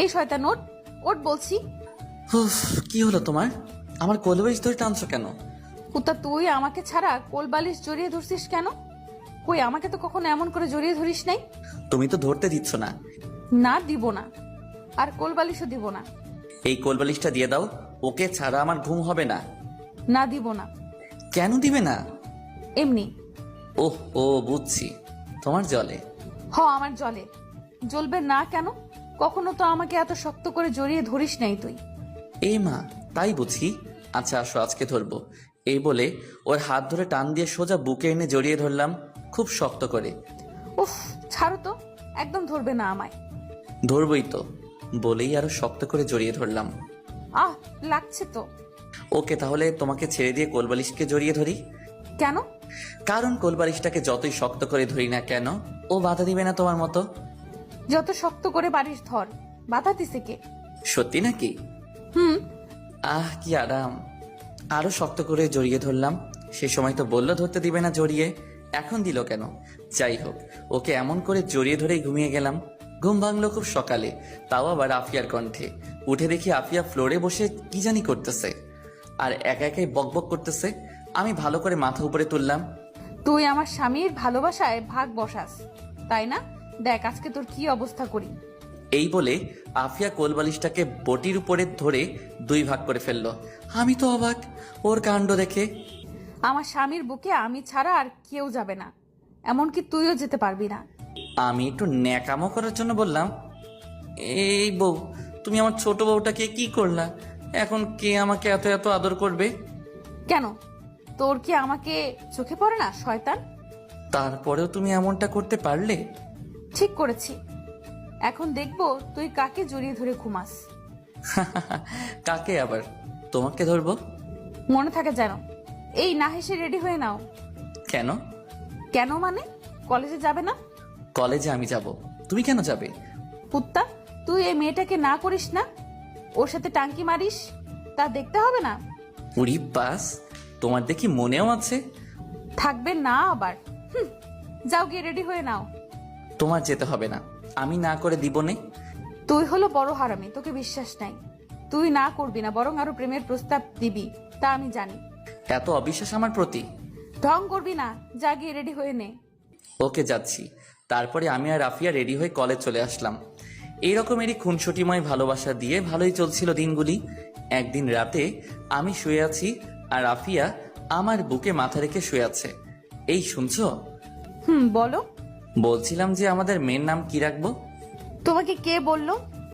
এই শয়তান ওঠ, ওঠ বলছি। উফ, কি হলো তোমার? আমার কোলবালিশ ধরে টানছো কেন? কুত্তা, তুই আমাকে ছাড়া কোল বালিশ জড়িয়ে ধরছিস কেন? কই, আমাকে তো কখনো এমন করে জড়িয়ে ধরিস নাই। তুমি তো ধরতে দিচ্ছ না। না, দিব না, আর কোল বালিশও দিব না। এই কোলবালিশটা দিয়ে দাও, ওকে ছাড়া আমার ঘুম হবে না। না, দিব না। কেন দিবে না? এমনি। ওহ ও বুঝছি, তোমার জলে। আমার জলে। জ্বলবে না কেন? কখনো তো আমাকে এত শক্ত করে জড়িয়ে ধরিস নাই তুই। এই মা, তাই বুঝি। আচ্ছা আসো, আজকে ধরবো। এই বলে ওর হাত ধরে টান দিয়ে সোজা বুকে এনে জড়িয়ে ধরলাম, খুব শক্ত করে। উফ, ছাড়ো তো, একদম ধরবে না আমায়। ধরবই তো, বলেই আরো শক্ত করে জড়িয়ে ধরলাম। আহ, লাগছে তো। ওকে, তাহলে তোমাকে ছেড়ে দিয়ে কোলবালিশকে জড়িয়ে ধরি। কেন? কারণ কোলবালিশটাকে যতই শক্ত করে ধরি না কেন, ও বাধা দিবে না তোমার মতো। যত শক্ত করে পারিস ধর, বাধা দিছে কে? সত্যি নাকি? হুম। আহ কি আরাম। আরো শক্ত করে জড়িয়ে ধরলাম। সে সময় তো বললো ধরতে দিবে না জড়িয়ে, এখন দিল কেন? যাই হোক, ওকে এমন করে জড়িয়ে ধরেই ঘুমিয়ে গেলাম। ঘুম ভাঙলো খুব সকালে, তাও আবার আফিয়ার কণ্ঠে। উঠে দেখি আফিয়া ফ্লোরে বসে কি জানি করতেছে, আর একা একাই বকবক করতেছে। আমি ভালো করে মাথা উপরে তুললাম। তুই আমার স্বামীর ভালোবাসায় ভাগ বসাস, তাই না? দেখ আজকে তোর কি অবস্থা করি। এই বলে আফিয়া কোলবালিশটাকে বটির উপরে ধরে দুই ভাগ করে ফেললো। আমি তো অবাক ওর কাণ্ড দেখে। আমার স্বামীর বুকে আমি ছাড়া আর কেউ যাবে না, এমনকি তুইও যেতে পারবি না। আমি একটু ন্যাকামো করার জন্য বললাম, এই বউ, তুমি আমার ছোট বউটাকে কি করলা? এখন কে আমাকে এত এত আদর করবে? কেন, তোর কি আমাকে চোখে পড়ে না শয়তান? তারপরেও তুমি এমনটা করতে পারলে? ঠিক করেছি। এখন দেখবো তুই কাকে জড়িয়ে ধরে ঘুমাস। কাকে আবার? তোমাকে ধরবো? মনে থাকে যেন। এই না হেসে রেডি হয়ে নাও। কেন? কেন মানে? কলেজে যাবে না? কলেজে আমি যাব, তুমি কেন যাবে? কুত্তা, তুই এই মেয়েটাকে না করিস না, ওর সাথে টাঙ্কি মারিস, তা দেখতে হবে না? উড়ি বাস, তোমার দেখি মনেও আছে। থাকবে না আবার। হুম, যাও গিয়ে রেডি হয়ে নাও। তোমার যেতে হবে না, আমি না করে দিব নে। তুই হলো বড় হারামি, তোকে বিশ্বাস নাই। তুই না করবি না, বরং আরো প্রেমের প্রস্তাব দিবি, তা আমি জানি। এত অবিশ্বাস আমার প্রতি? ঢং করবি না, যা গিয়ে রেডি হয়ে নে। ওকে, যাচ্ছি। তারপরে আমি আর রাফিয়া রেডি হয়ে কলেজ চলে আসলাম। এই রকমেরই খুনসুটিময় ভালোবাসা দিয়ে ভালোই চলছিল দিনগুলি। একদিন রাতে আমি শুয়ে আছি, আর রাফিয়া আমার বুকে মাথা রেখে শুয়ে আছে। এই শুনছো? বলো। বলছিলাম যে আমাদের মেয়ের নাম কি রাখবো? তোমাকে কে বললো?